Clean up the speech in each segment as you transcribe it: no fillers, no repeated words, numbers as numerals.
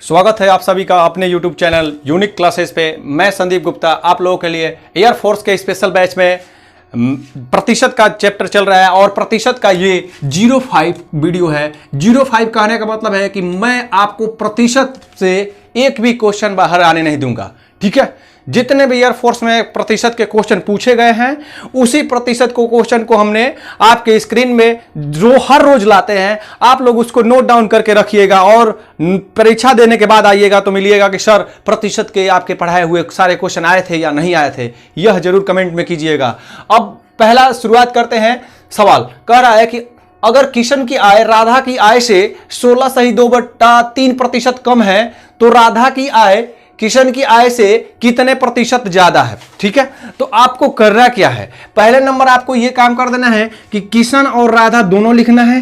स्वागत है आप सभी का अपने YouTube चैनल यूनिक क्लासेस पे। मैं संदीप गुप्ता आप लोगों के लिए एयरफोर्स के स्पेशल बैच में प्रतिशत का चैप्टर चल रहा है और प्रतिशत का ये 05 वीडियो है। 05 कहने का मतलब है कि मैं आपको प्रतिशत से एक भी क्वेश्चन बाहर आने नहीं दूंगा, ठीक है। जितने भी एयरफोर्स में प्रतिशत के क्वेश्चन पूछे गए हैं उसी प्रतिशत को क्वेश्चन को हमने आपके स्क्रीन में जो हर रोज लाते हैं आप लोग उसको नोट डाउन करके रखिएगा और परीक्षा देने के बाद आइएगा तो मिलिएगा कि सर प्रतिशत के आपके पढ़ाए हुए सारे क्वेश्चन आए थे या नहीं आए थे, यह जरूर कमेंट में कीजिएगा। अब पहला शुरुआत करते हैं। सवाल कह रहा है कि अगर किशन की आय राधा की आय से 16.2/3% कम है तो राधा की आय किशन की आय से कितने प्रतिशत ज्यादा है, ठीक है। तो आपको करना क्या है, पहले नंबर आपको यह काम कर देना है कि किशन और राधा दोनों लिखना है।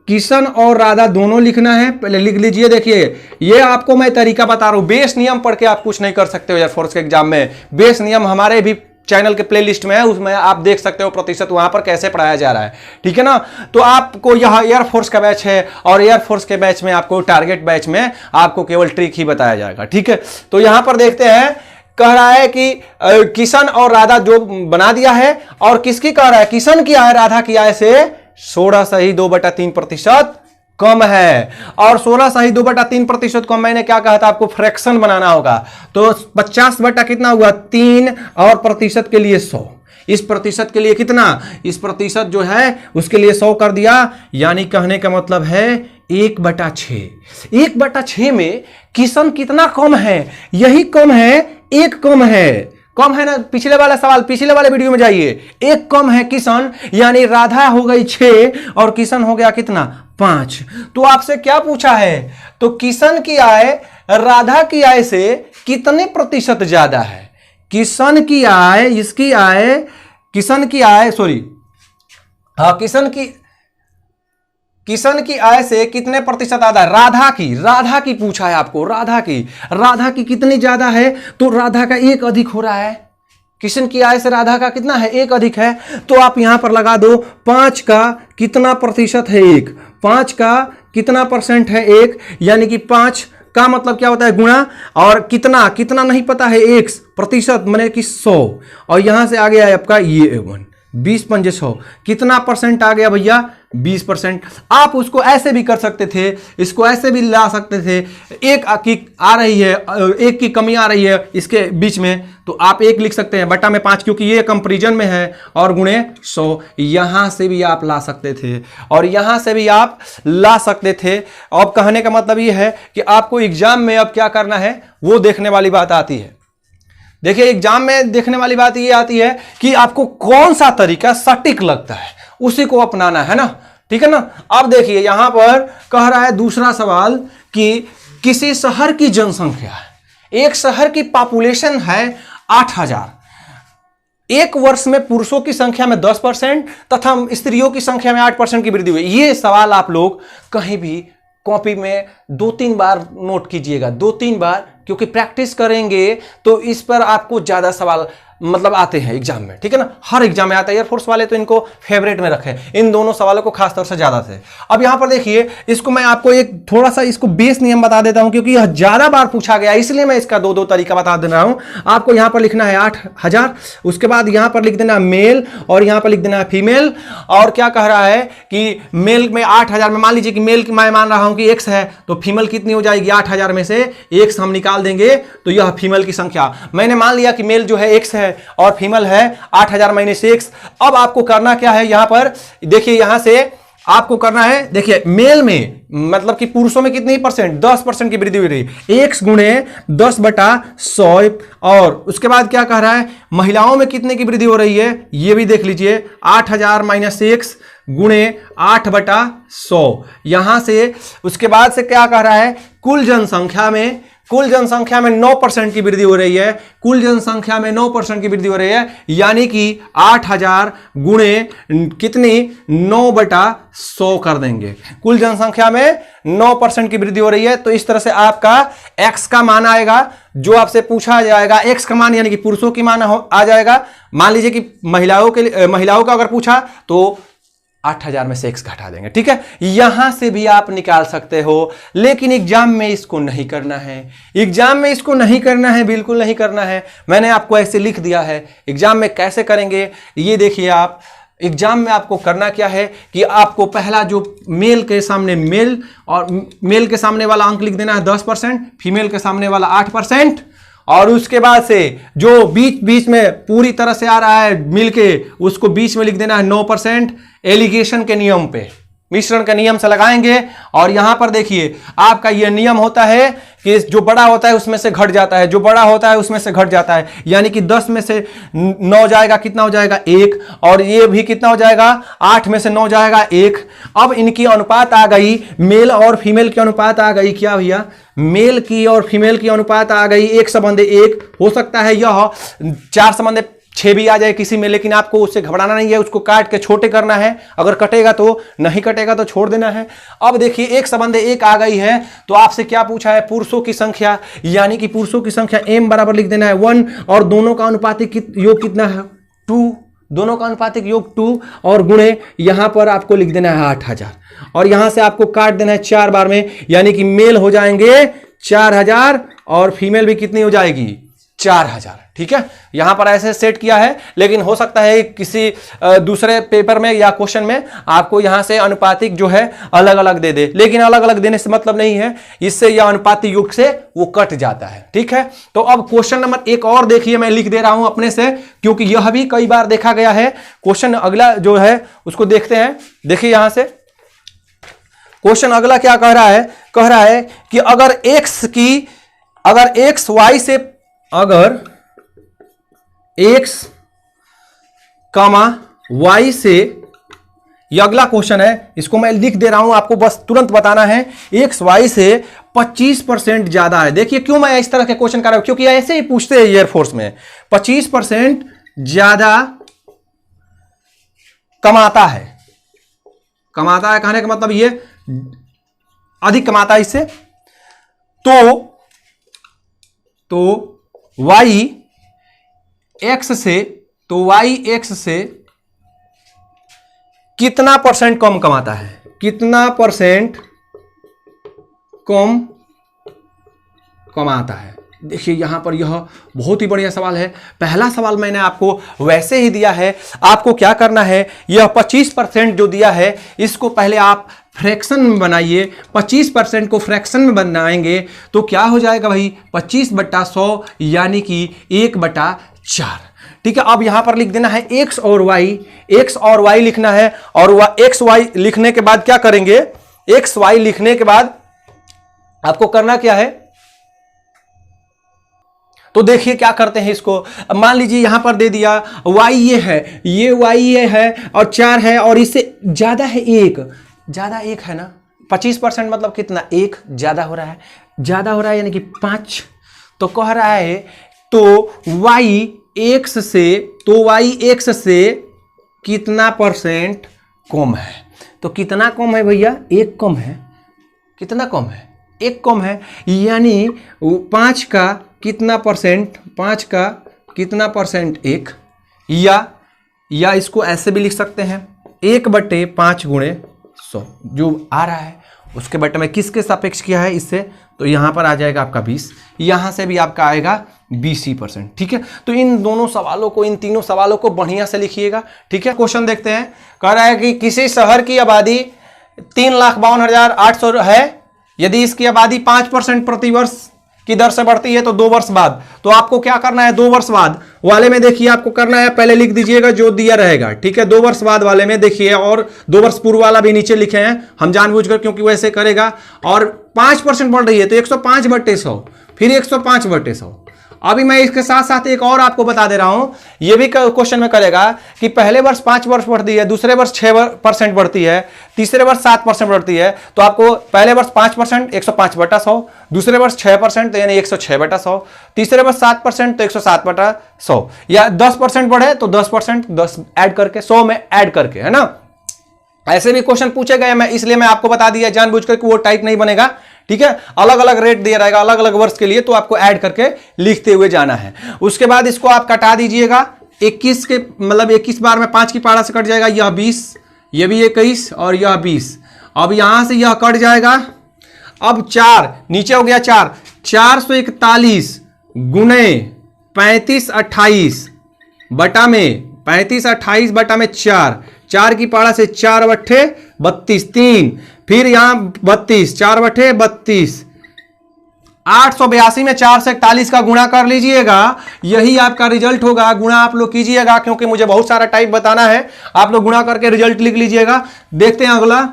किशन और राधा दोनों लिखना है, पहले लिख लीजिए। देखिए ये आपको मैं तरीका बता रहा हूं, बेस नियम पढ़ के आप कुछ नहीं कर सकते हो एयरफोर्स के एग्जाम में। बेस नियम हमारे भी चैनल के प्लेलिस्ट में है, उसमें आप देख सकते हो प्रतिशत वहां पर कैसे पढ़ाया जा रहा है, ठीक है ना। तो आपको यह एयरफोर्स का बैच है और एयरफोर्स के बैच में आपको टारगेट बैच में आपको केवल ट्रिक ही बताया जाएगा, ठीक है। तो यहां पर देखते हैं, कह रहा है कि किशन और राधा जो बना दिया है और किसकी कह रहा है, किशन की आय राधा की आय से 16.2/3% कम है और 16.2/3% कम। मैंने क्या कहा था आपको, फ्रैक्शन बनाना होगा। तो 50 बटा कितना हुआ 3 और प्रतिशत के लिए 100। इस प्रतिशत के लिए कितना, इस प्रतिशत जो है उसके लिए 100 कर दिया, यानी कहने का मतलब है 1/6। 1/6 में किशन कितना कम है, यही कम है, एक कम है, कम है ना। पिछले वाला सवाल, पिछले वाले वीडियो में जाइए, एक कम है किशन, यानी राधा हो गई 6 और किशन हो गया कितना 5। तो आपसे क्या पूछा है, तो किशन की आय राधा की आय से कितने प्रतिशत ज्यादा है। किशन की आय, इसकी आय, किशन की आय सॉरी हाँ किशन की आय से कितने प्रतिशत ज्यादा है, राधा की पूछा है आपको। राधा की कितनी ज्यादा है, तो राधा का 1 अधिक हो रहा है। किशन की आय से राधा का कितना है, 1 अधिक है। तो आप यहां पर लगा दो 5 का कितना प्रतिशत है 1, 5 का कितना परसेंट है 1, यानी कि 5 का मतलब क्या होता है गुणा, और कितना नहीं पता है 1 प्रतिशत मैंने कि 100, और यहां से आ गया है आपका ये 20 पंजे 100, कितना परसेंट आ गया भैया 20%। आप उसको ऐसे भी कर सकते थे, इसको ऐसे भी ला सकते थे, एक की आ रही है, एक की कमी आ रही है इसके बीच में, तो आप 1 लिख सकते हैं बटा में 5, क्योंकि ये कंपैरिजन में है, और गुणे 100। यहां से भी आप ला सकते थे और यहां से भी आप ला सकते थे। अब कहने का मतलब ये है कि आपको एग्जाम में अब क्या करना है वो देखने वाली बात आती है। देखिए एग्जाम में देखने वाली बात ये आती है कि आपको कौन सा तरीका सटीक लगता है उसी को अपनाना है ना, ठीक है ना। अब देखिए यहां पर कह रहा है दूसरा सवाल कि किसी शहर की जनसंख्या है, एक शहर की पॉपुलेशन है 8000, एक वर्ष में पुरुषों की संख्या में 10% तथा स्त्रियों की संख्या में 8% की वृद्धि हुई। ये सवाल आप लोग कहीं भी कॉपी में 2-3 बार नोट कीजिएगा, 2-3 बार, क्योंकि प्रैक्टिस करेंगे तो इस पर आपको ज्यादा सवाल मतलब आते हैं एग्जाम में, ठीक है ना। हर एग्जाम में आता है, एयरफोर्स वाले तो इनको फेवरेट में रखे इन दोनों सवालों को खासतौर से ज्यादा से। अब यहां पर देखिए, इसको मैं आपको एक थोड़ा सा इसको बेस नियम बता देता हूं, क्योंकि यह ज्यादा बार पूछा गया इसलिए मैं इसका 2 तरीका बता दे रहा हूं आपको। यहां पर लिखना है 8000, उसके बाद यहां पर लिख देना मेल और यहां पर लिख देना है फीमेल। और क्या कह रहा है कि मेल में 8000 में मान लीजिए कि मेल की मैं मान रहा हूं कि x है, तो फीमेल कितनी हो जाएगी, 8000 में से x हम निकाल देंगे तो यह फीमेल की संख्या। मैंने मान लिया कि मेल जो है x है और फीमेल है 8000 माइनस x। अब आपको करना क्या है, यहां पर देखिए, यहां से आपको करना है, देखिए मेल में मतलब कि पुरुषों में कितनी परसेंट, 10% की वृद्धि हो रही है, x गुणे 10/100। और उसके बाद क्या कह रहा है, महिलाओं में कितने की वृद्धि हो रही है, ये भी देख लीजिए, 8000 माइनस x गुणे 8/100। यहां से उसके बाद से क्या कह रहा है, कुल जनसंख्या में 9% की वृद्धि हो रही है, कुल जनसंख्या में 9% की वृद्धि हो रही है, यानी कि 8000 गुणे कितनी 9/100 कर देंगे। कुल जनसंख्या में 9% की वृद्धि हो रही है, तो इस तरह से आपका x का मान आएगा जो आपसे पूछा जाएगा। x का मान यानी कि पुरुषों की मान आ जाएगा। मान लीजिए कि महिलाओं का अगर पूछा तो 8,000 में से x घटा देंगे। ठीक है, यहां से भी आप निकाल सकते हो, लेकिन एग्जाम में इसको नहीं करना है। एग्जाम में इसको नहीं करना है, बिल्कुल नहीं करना है। मैंने आपको ऐसे लिख दिया है। एग्जाम में कैसे करेंगे ये देखिए आप। एग्जाम में आपको करना क्या है कि आपको पहला जो मेल के सामने मेल और मेल के सामने वाला अंक लिख देना है 10%, फीमेल के सामने वाला 8%, और उसके बाद से जो बीच बीच में पूरी तरह से आ रहा है मिलके उसको बीच में लिख देना है 9%। एलिगेशन के नियम पे, मिश्रण के नियम से लगाएंगे। और यहां पर देखिए आपका यह नियम होता है कि जो बड़ा होता है उसमें से घट जाता है, जो बड़ा होता है उसमें से घट जाता है। यानी कि 10 में से 9 जाएगा, कितना हो जाएगा 1, और ये भी कितना हो जाएगा 8 में से 9 जाएगा 1। अब इनकी अनुपात आ गई, मेल और फीमेल की अनुपात आ गई क्या भैया, मेल की और फीमेल की अनुपात आ गई 1:1। हो सकता है यह 4:6 भी आ जाए किसी में, लेकिन आपको उससे घबराना नहीं है, उसको काट के छोटे करना है। अगर कटेगा तो, नहीं कटेगा तो छोड़ देना है। अब देखिए 1:1 आ गई है, तो आपसे क्या पूछा है, पुरुषों की संख्या, यानी कि पुरुषों की संख्या m बराबर लिख देना है 1, और दोनों का अनुपातिक योग कितना है 2, दोनों का अनुपातिक योग 2, और गुणे यहां पर आपको लिख देना है 8,000, और यहां से आपको काट देना है 4 बार में, यानी कि मेल हो जाएंगे 4,000 और फीमेल भी कितनी हो जाएगी 4,000। ठीक है, यहां पर ऐसे सेट किया है, लेकिन हो सकता है किसी दूसरे पेपर में या क्वेश्चन में आपको यहां से अनुपातिक जो है अलग अलग दे दे, लेकिन अलग अलग देने से मतलब नहीं है, इससे यह अनुपातिक योग से वो कट जाता है। ठीक है, तो अब क्वेश्चन नंबर 1 और देखिए, मैं लिख दे रहा हूं अपने से, क्योंकि यह भी कई बार देखा गया है। क्वेश्चन अगला जो है उसको देखते हैं। देखिए यहां से क्वेश्चन अगला क्या कह रहा है, कह रहा है कि अगर x y से, अगर x, y से, यह अगला क्वेश्चन है, इसको मैं लिख दे रहा हूं, आपको बस तुरंत बताना है। x y से 25% ज्यादा है। देखिए क्यों मैं इस तरह के क्वेश्चन कर रहा हूं, क्योंकि ऐसे ही पूछते हैं एयरफोर्स में। 25% ज्यादा कमाता है, कमाता है कहने का मतलब ये अधिक कमाता है इससे, तो y x से कितना परसेंट कम कमाता है, कितना परसेंट कम कमाता है। देखिए यहां पर यह बहुत ही बढ़िया सवाल है। पहला सवाल मैंने आपको वैसे ही दिया है, आपको क्या करना है, यह 25% जो दिया है इसको पहले आप फ्रैक्शन में बनाइए। 25% को फ्रैक्शन में बनाएंगे तो क्या हो जाएगा भाई 25/100, यानी कि 1/4। ठीक है, अब यहां पर लिख देना है x और y लिखना है, और x y लिखने के बाद क्या करेंगे, x y लिखने के बाद आपको करना क्या है, तो देखिए क्या करते हैं इसको। मान लीजिए यहां पर दे दिया y ये है, ये y ये है, और 4 है, और इससे ज्यादा है 1, ज्यादा 1 है ना। 25% मतलब कितना, 1 ज्यादा हो रहा है, ज्यादा हो रहा है यानी कि 5। तो कह रहा है तो y x से कितना परसेंट कम है। तो कितना कम है भैया, 1 कम है। कितना कम है, 1 कम है, यानी 5 का कितना परसेंट, 5 का कितना परसेंट 1, या इसको ऐसे भी लिख सकते हैं 1/5 × 100 जो आ रहा है उसके बटे में किसके सापेक्ष किया है इससे, तो यहां पर आ जाएगा आपका 20, यहां से भी आपका आएगा 20%। ठीक है, तो इन दोनों सवालों को, इन तीनों सवालों को बढ़िया से लिखिएगा। ठीक है, क्वेश्चन देखते हैं। कह रहा है कि किसी शहर की आबादी 3,52,800 है, यदि इसकी आबादी 5% प्रतिवर्ष की दर से बढ़ती है तो 2 वर्ष बाद, तो आपको क्या करना है, 2 वर्ष बाद वाले में देखिए आपको करना है, पहले लिख दीजिएगा जो दिया रहेगा। ठीक है, 2 वर्ष बाद वाले में देखिए, और 2 वर्ष पूर्व वाला भी नीचे लिखे हैं हम जानबूझकर, क्योंकि वैसे करेगा। और 5% बढ़ रही है तो 105/100, फिर 105/100। अभी मैं इसके साथ साथ एक और आपको बता दे रहा हूं, ये भी क्वेश्चन में करेगा कि पहले वर्ष 5 वर्ष बढ़ती है, दूसरे वर्ष 6% बढ़ती है, तीसरे वर्ष 7% बढ़ती है। तो आपको पहले वर्ष 5% 105/100, दूसरे वर्ष 6% तो यानी 106/100, तीसरे वर्ष 7% तो 107/100, या 10% बढ़े तो 10% 10 ऐड करके 100 में ऐड करके, है ना। ऐसे भी क्वेश्चन पूछे गए, मैं इसलिए मैं आपको बता दिया जानबूझकर कि वो टाइप नहीं बनेगा। ठीक है, अलग अलग रेट दिया रहेगा अलग अलग वर्ष के लिए, तो आपको ऐड करके लिखते हुए जाना है। उसके बाद इसको आप कटा दीजिएगा 21 के, मतलब 21 बार में 5 की पारा से कट जाएगा, यह 20, ये भी 21 और यह 20। अब यहां से यह कट जाएगा। अब 4 नीचे हो गया 4, 441 गुणे 35 28 बटा में 35 28 बटा में 4, 4 की पाड़ा से 4 बट्ठे 32, 3 फिर यहां 32, 4 बट्ठे 32, 882 में 4 से 41 का गुणा कर लीजिएगा, यही आपका रिजल्ट होगा। गुणा आप लोग कीजिएगा क्योंकि मुझे बहुत सारा टाइप बताना है, आप लोग गुणा करके रिजल्ट लिख लीजिएगा। देखते हैं अगला।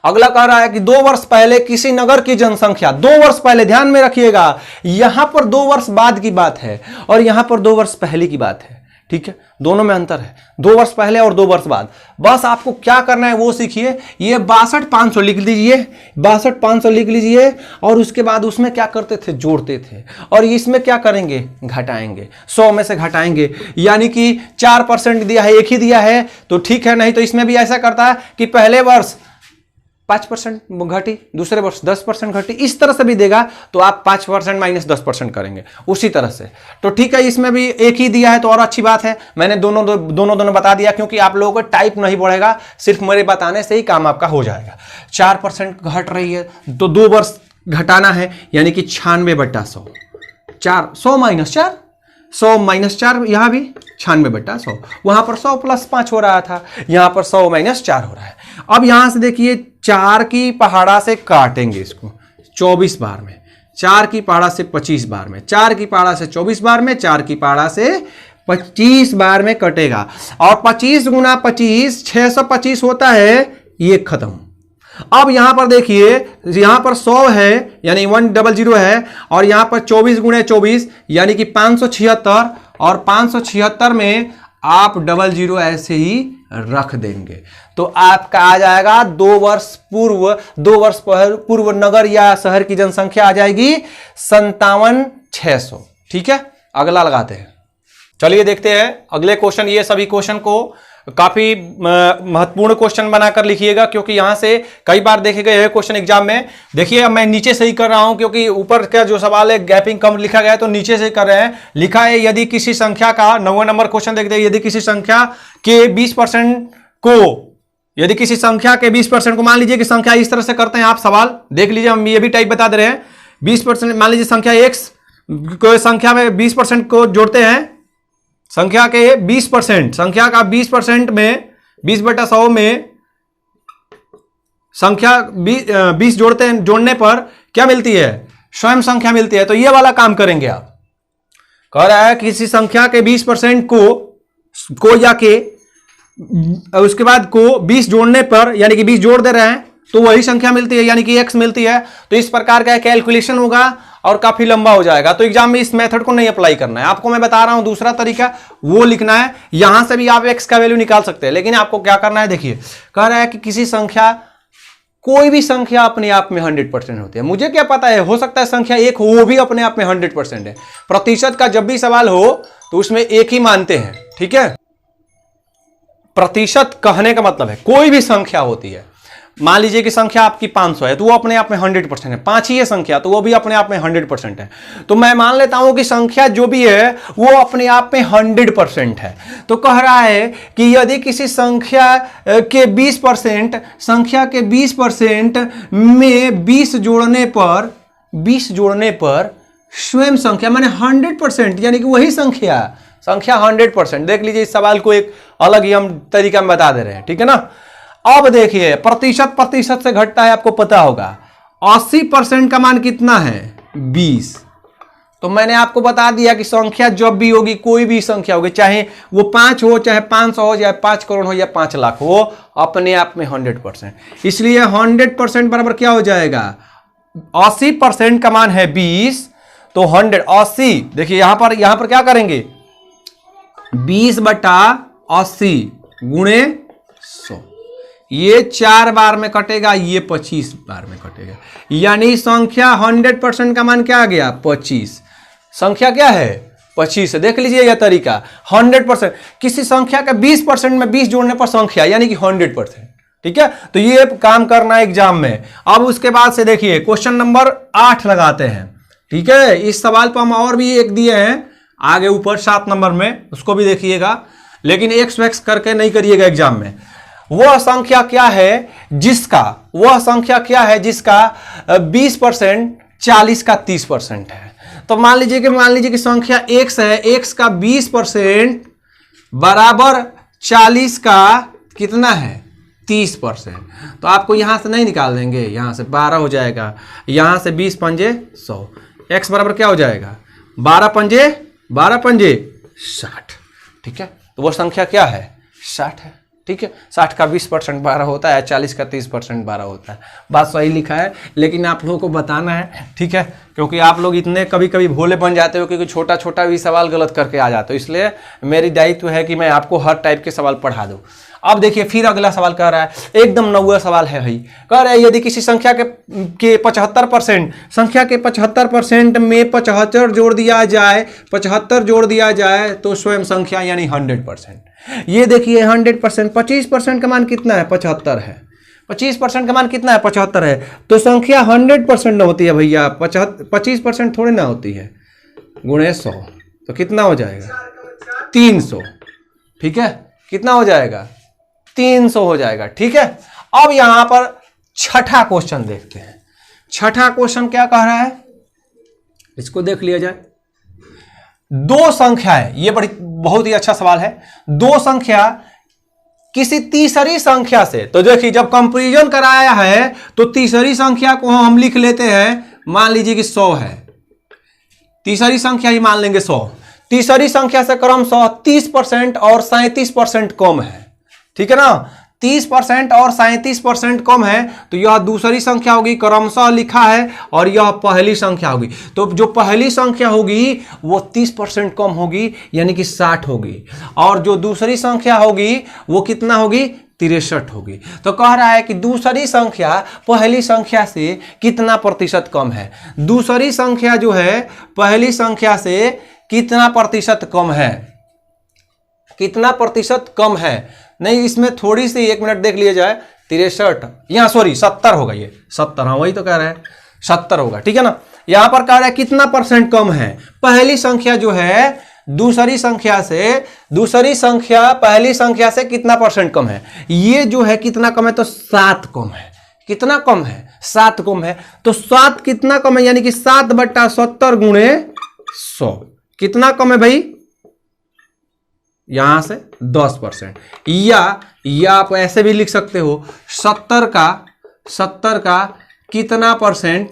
अगला कह रहा है कि 2 वर्ष पहले किसी नगर की जनसंख्या, 2 वर्ष पहले, ध्यान में रखिएगा, यहां पर 2 वर्ष बाद की बात है और यहां पर 2 वर्ष पहले की बात है, ठीक है, दोनों में अंतर है, 2 वर्ष पहले और 2 वर्ष बाद। बस आपको क्या करना है वो सीखिए। ये 62,500 लिख लीजिए, 62,500 लिख लीजिए और उसके बाद उसमें क्या करते थे, जोड़ते थे, और इसमें क्या करेंगे, घटाएंगे, 100 में से घटाएंगे, यानी कि 4% दिया है, एक ही दिया है तो ठीक है, नहीं तो इसमें भी ऐसा करता है कि पहले वर्ष 5% घटी, दूसरे वर्ष 10% घटी, इस तरह से भी देगा तो आप 5% माइनस 10% करेंगे उसी तरह से। तो ठीक है, इसमें भी एक ही दिया है तो और अच्छी बात है, मैंने दोनों बता दिया क्योंकि आप लोगों को टाइप नहीं बढ़ेगा, सिर्फ मेरे बताने से ही काम आपका हो जाएगा। 4% घट रही है तो 2 वर्ष घटाना है, यानी कि 96/100, 100 माइनस 4, 100 माइनस 4, यहां भी 96/100, वहां पर 100 + 5 हो रहा था, यहां पर 100 माइनस 4 हो रहा है। अब यहां से देखिए 4 की पहाड़ा से काटेंगे इसको 24 बार में, 4 की पहाड़ा से 25 बार में, 4 की पहाड़ा से 24 बार में, 4 की पहाड़ा से 25 बार में कटेगा, और 25 गुना 25 625 होता है, ये खत्म। अब यहां पर देखिए, यहां पर 100 है यानी 100 है, और यहां पर 24 गुणे 24 यानी कि 576, और 576 में आप 00 ऐसे ही रख देंगे तो आपका आ जाएगा 2 वर्ष पूर्व नगर या शहर की जनसंख्या आ जाएगी 57,600। ठीक है, अगला लगाते हैं। चलिए देखते हैं अगले क्वेश्चन। ये सभी क्वेश्चन को काफी महत्वपूर्ण क्वेश्चन बनाकर लिखिएगा क्योंकि यहां से कई बार देखे गए हैं क्वेश्चन एग्जाम में। देखिए अब मैं नीचे से ही कर रहा हूं क्योंकि ऊपर का जो सवाल है गैपिंग कम लिखा गया है तो नीचे से ही कर रहे हैं। लिखा है यदि किसी संख्या का 9वां नंबर क्वेश्चन देखते हैं, यदि किसी संख्या के 20% को मान लीजिए कि संख्या इस तरह से करते हैं आप, सवाल देख लीजिए, हम ये भी टाइप बता दे रहे हैं। 20% मान लीजिए संख्या x को संख्या में 20% को जोड़ते हैं, संख्या के 20%, संख्या का 20% में 20/100 में संख्या 20 जोड़ते हैं, जोड़ने पर क्या मिलती है, स्वयं संख्या मिलती है। तो ये वाला काम करेंगे आप। कह रहा है किसी संख्या के 20% को या के उसके बाद को 20 जोड़ने पर, यानी कि 20 जोड़ दे रहे हैं तो वही संख्या मिलती है, यानी कि x मिलती है। तो इस प्रकार का कैलकुलेशन होगा और काफी लंबा हो जाएगा। तो एग्जाम में इस मेथड को नहीं अप्लाई करना है आपको, मैं बता रहा हूं दूसरा तरीका वो लिखना है। यहां से भी आप x का वैल्यू निकाल सकते हैं, लेकिन आपको क्या करना है, देखिए कह रहा है कि किसी संख्या, कोई भी संख्या अपने आप में 100% होती है। मुझे क्या पता है, हो सकता है संख्या 1 हो, वो भी अपने आप में 100% है। प्रतिशत का जब भी सवाल हो तो उसमें 1 ही मानते हैं, ठीक है। प्रतिशत कहने का मतलब है कोई भी संख्या होती है, मान लीजिए कि संख्या आपकी 500 है तो वो अपने आप में 100% है। 5 ही है संख्या तो वो भी अपने आप में 100% है। तो मैं मान लेता हूं कि संख्या जो भी है वो अपने आप में 100% है। तो कह रहा है कि यदि किसी संख्या के 20%, संख्या के 20% में 20 जोड़ने पर स्वयं संख्या माने 100%, यानी कि वही संख्या 100%। देख लीजिए इस सवाल को एक अलग ही हम तरीका में बता दे रहे हैं, ठीक है ना। अब देखिए प्रतिशत से घटता है, आपको पता होगा 80% का मान कितना है, 20। तो मैंने आपको बता दिया कि संख्या जब भी होगी, कोई भी संख्या होगी, चाहे वो 5 हो, चाहे 500 हो, चाहे 5 करोड़ हो या 5 लाख हो, अपने आप में 100%। इसलिए 100% बराबर क्या हो जाएगा, 80% का मान है 20 तो 180। देखिए यहां पर क्या करेंगे, 20/80 गुणे 100, ये 4 बार में कटेगा, ये 25 बार में कटेगा, यानी संख्या 100% का मान क्या आ गया, 25। संख्या क्या है, 25 है। देख लीजिए यह तरीका 100%। किसी संख्या का 20% में 20 जोड़ने पर संख्या यानी कि 100%, ठीक है। तो ये काम करना है एग्जाम में। अब उसके बाद से देखिए क्वेश्चन नंबर 8 लगाते हैं, ठीक है। इस सवाल पर हम और भी एक दिए हैं आगे ऊपर 7 नंबर में, उसको भी देखिएगा। लेकिन एक्स वैक्स करके नहीं करिएगा एग्जाम में। वह संख्या क्या है जिसका 20% 40 का 30% है। तो मान लीजिए कि संख्या x है, x का 20% बराबर 40 का कितना है 30%। तो आपको यहां से नहीं निकाल देंगे, यहां से 12 हो जाएगा, यहां से 20 पंजे 100, x बराबर क्या हो जाएगा 12 पंजे 60। ठीक है, तो वो संख्या क्या है 60 है। ठीक है, 60 का 20% 12 होता है, 40 का 30% 12 होता है। बात सही लिखा है, लेकिन आप लोगों को बताना है। ठीक है, क्योंकि आप लोग इतने कभी कभी भोले बन जाते हो क्योंकि छोटा छोटा भी सवाल गलत करके आ जाते हो, इसलिए मेरी दायित्व है कि मैं आपको हर टाइप के सवाल पढ़ा दूं। अब देखिए फिर अगला सवाल कह रहा है, एकदम नौवा सवाल है भाई। कह रहा है यदि किसी संख्या के 75% संख्या के 75% में 75 जोड़ दिया जाए तो स्वयं संख्या यानी 100%। ये देखिए 100%, 25% का मान कितना है 75 है, 25% का मान कितना है 75 है। तो संख्या 100% ना होती है भैया, 25% थोड़ी ना होती है, गुणे 100 तो कितना हो जाएगा 300। ठीक है, कितना हो जाएगा 300 हो जाएगा। ठीक है, अब यहां पर छठा क्वेश्चन देखते हैं। छठा क्वेश्चन क्या कह रहा है, इसको देख लिया जाए। दो संख्या है, ये बहुत ही अच्छा सवाल है। दो संख्या किसी तीसरी संख्या से, तो देखिए जब कंपैरिजन कराया है तो तीसरी संख्या को हम लिख लेते हैं, मान लीजिए कि 100 है, तीसरी संख्या ही मान लेंगे 100। तीसरी संख्या से क्रमशः 30% और 37% कम है। ठीक है ना, 30% और 37% कम है, तो यह दूसरी संख्या होगी, क्रमशः लिखा है, और यह पहली संख्या होगी। तो जो पहली संख्या होगी वो 30% कम होगी, यानी कि 60 होगी, और जो दूसरी संख्या होगी वो कितना होगी 63 होगी। तो कह रहा है कि दूसरी संख्या पहली संख्या से कितना प्रतिशत कम है। दूसरी संख्या जो है पहली संख्या से कितना प्रतिशत कम है, कितना प्रतिशत कम है। नहीं, इसमें थोड़ी सी 1 मिनट देख लिया जाए, 63 यहाँ 70 होगा, ये 70, हाँ वही तो कह रहा है 70 होगा। ठीक है ना, यहां पर कह रहा है कितना परसेंट कम है। पहली संख्या जो है दूसरी संख्या पहली संख्या से कितना परसेंट कम है। ये जो है कितना कम है, तो 7 कम है। कितना कम है 7 कम है। तो 7 कितना कम है, यानी कि 7/70 गुणे 100 कितना कम है भाई, यहां से 10%। या आप ऐसे भी लिख सकते हो 70 का कितना परसेंट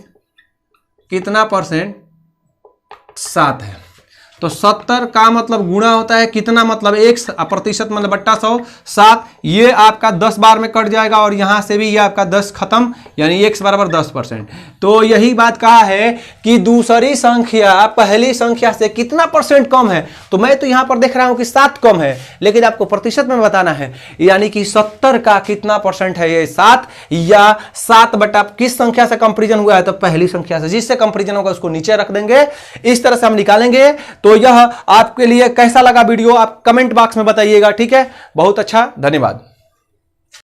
7 है। तो 70 का मतलब गुणा होता है कितना, मतलब 1% मतलब बट्टा 100 7, ये आपका 10 बार में कट जाएगा, और यहां से भी ये आपका 10 खत्म, यानी x बराबर 10%। तो यही बात कहा है कि दूसरी संख्या पहली संख्या से कितना परसेंट कम है। तो मैं तो यहां पर देख रहा हूं कि 7 कम है, लेकिन आपको प्रतिशत में बताना है, यानी कि 70 का कितना परसेंट है ये 7, या 7 बटा किस संख्या से कंपेरिजन हुआ है, तो पहली संख्या से। जिससे कंपेरिजन होगा उसको नीचे रख देंगे, इस तरह से हम निकालेंगे। तो यह आपके लिए कैसा लगा वीडियो, आप कमेंट बॉक्स में बताइएगा। ठीक है, बहुत अच्छा, धन्यवाद।